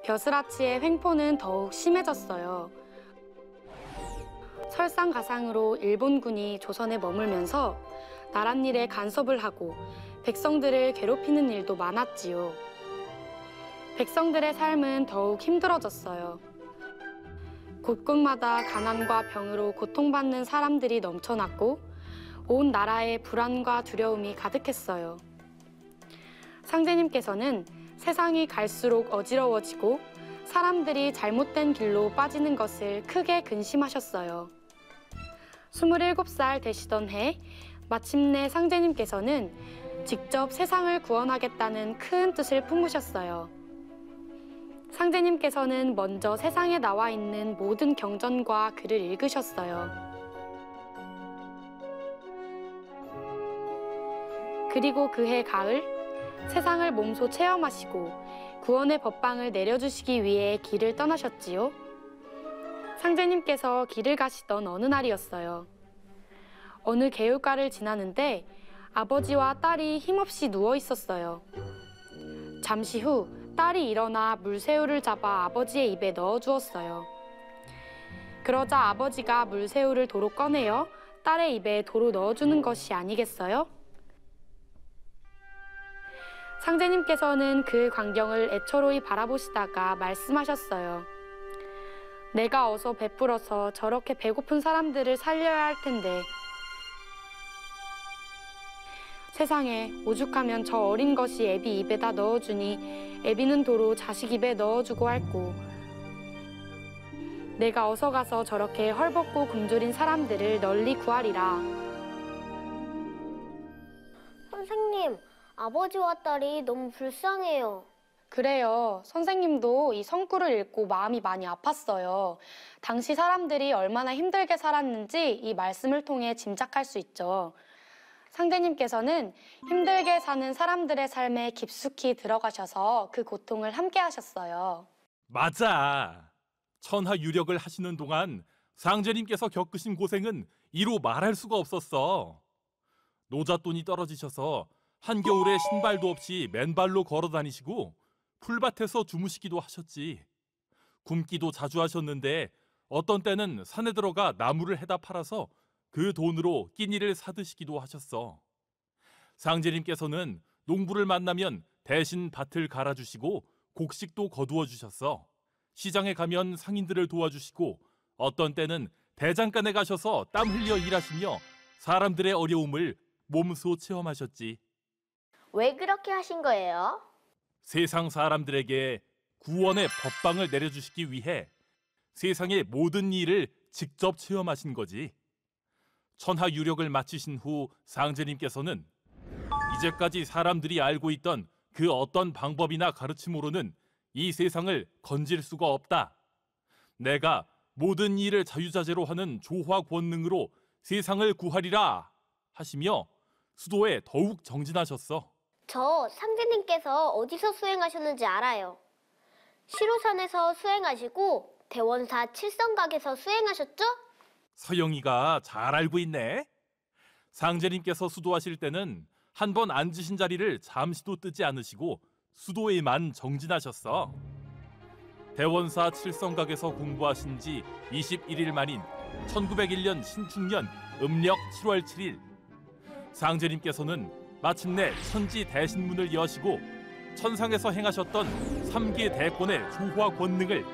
벼슬아치의 횡포는 더욱 심해졌어요. 설상가상으로 일본군이 조선에 머물면서 나랏일에 간섭을 하고 백성들을 괴롭히는 일도 많았지요. 백성들의 삶은 더욱 힘들어졌어요. 곳곳마다 가난과 병으로 고통받는 사람들이 넘쳐났고 온 나라에 불안과 두려움이 가득했어요. 상제님께서는 세상이 갈수록 어지러워지고 사람들이 잘못된 길로 빠지는 것을 크게 근심하셨어요. 27살 되시던 해 마침내 상제님께서는 직접 세상을 구원하겠다는 큰 뜻을 품으셨어요. 상제님께서는 먼저 세상에 나와 있는 모든 경전과 글을 읽으셨어요. 그리고 그해 가을, 세상을 몸소 체험하시고 구원의 법방을 내려주시기 위해 길을 떠나셨지요. 상제님께서 길을 가시던 어느 날이었어요. 어느 개울가를 지나는데 아버지와 딸이 힘없이 누워 있었어요. 잠시 후 딸이 일어나 물새우를 잡아 아버지의 입에 넣어주었어요. 그러자 아버지가 물새우를 도로 꺼내어 딸의 입에 도로 넣어주는 것이 아니겠어요? 상제님께서는 그 광경을 애처로이 바라보시다가 말씀하셨어요. 내가 어서 베풀어서 저렇게 배고픈 사람들을 살려야 할 텐데. 세상에 오죽하면 저 어린 것이 애비 입에다 넣어주니 애비는 도로 자식 입에 넣어주고 할꼬. 내가 어서 가서 저렇게 헐벗고 굶주린 사람들을 널리 구하리라. 선생님, 아버지와 딸이 너무 불쌍해요. 그래요. 선생님도 이 성구를 읽고 마음이 많이 아팠어요. 당시 사람들이 얼마나 힘들게 살았는지 이 말씀을 통해 짐작할 수 있죠. 상제님께서는 힘들게 사는 사람들의 삶에 깊숙이 들어가셔서 그 고통을 함께 하셨어요. 맞아. 천하 유력을 하시는 동안 상제님께서 겪으신 고생은 이루 말할 수가 없었어. 노잣돈이 떨어지셔서 한겨울에 신발도 없이 맨발로 걸어 다니시고 풀밭에서 주무시기도 하셨지. 굶기도 자주 하셨는데 어떤 때는 산에 들어가 나무를 해다 팔아서 그 돈으로 끼니를 사드시기도 하셨어. 상제님께서는 농부를 만나면 대신 밭을 갈아주시고 곡식도 거두어 주셨어. 시장에 가면 상인들을 도와주시고 어떤 때는 대장간에 가셔서 땀 흘려 일하시며 사람들의 어려움을 몸소 체험하셨지. 왜 그렇게 하신 거예요? 세상 사람들에게 구원의 법방을 내려주시기 위해 세상의 모든 일을 직접 체험하신 거지. 천하 유력을 마치신 후 상제님께서는 이제까지 사람들이 알고 있던 그 어떤 방법이나 가르침으로는 이 세상을 건질 수가 없다. 내가 모든 일을 자유자재로 하는 조화 권능으로 세상을 구하리라 하시며 수도에 더욱 정진하셨어. 저 상제님께서 어디서 수행하셨는지 알아요. 시로산에서 수행하시고 대원사 칠성각에서 수행하셨죠? 서영이가 잘 알고 있네. 상제님께서 수도하실 때는 한 번 앉으신 자리를 잠시도 뜨지 않으시고 수도에만 정진하셨어. 대원사 칠성각에서 공부하신 지 21일 만인 1901년 신축년 음력 7월 7일 상제님께서는 마침내 천지 대신문을 여시고 천상에서 행하셨던 3기 대권의 조화 권능을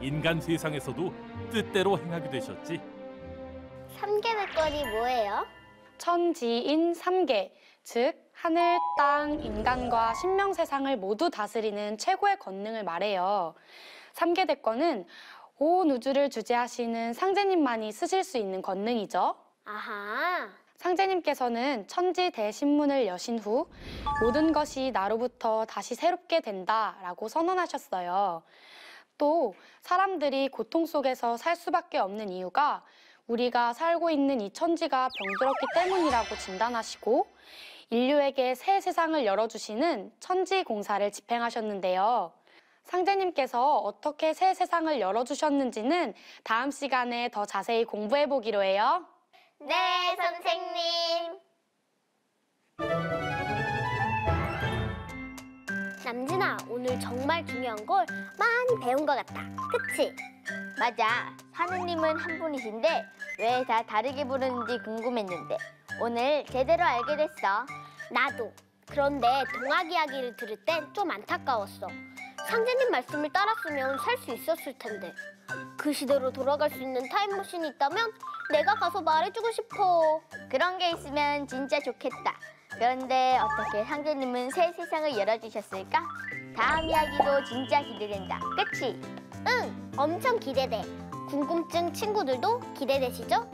인간 세상에서도 뜻대로 행하게 되셨지. 3개 대권이 뭐예요? 천지인 3계, 즉 하늘, 땅, 인간과 신명세상을 모두 다스리는 최고의 권능을 말해요. 3계 대권은 온 우주를 주재하시는 상제님만이 쓰실 수 있는 권능이죠. 아하. 상제님께서는 천지 대신문을 여신 후 모든 것이 나로부터 다시 새롭게 된다라고 선언하셨어요. 또 사람들이 고통 속에서 살 수밖에 없는 이유가 우리가 살고 있는 이 천지가 병들었기 때문이라고 진단하시고 인류에게 새 세상을 열어주시는 천지 공사를 집행하셨는데요. 상제님께서 어떻게 새 세상을 열어주셨는지는 다음 시간에 더 자세히 공부해 보기로 해요. 네, 선생님. 남진아, 오늘 정말 중요한 걸 많이 배운 것 같다. 그치? 맞아. 사느님은 한 분이신데 왜 다 다르게 부르는지 궁금했는데 오늘 제대로 알게 됐어. 나도. 그런데 동학 이야기를 들을 땐 좀 안타까웠어. 상제님 말씀을 따랐으면 살 수 있었을 텐데. 그 시대로 돌아갈 수 있는 타임머신이 있다면 내가 가서 말해주고 싶어. 그런 게 있으면 진짜 좋겠다. 그런데 어떻게 상제님은 새 세상을 열어주셨을까? 다음 이야기도 진짜 기대된다. 그치? 응, 엄청 기대돼. 궁금증 친구들도 기대되시죠?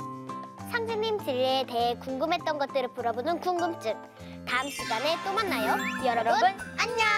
상제님 진리에 대해 궁금했던 것들을 풀어보는 궁금증. 다음 시간에 또 만나요. 여러분, 안녕!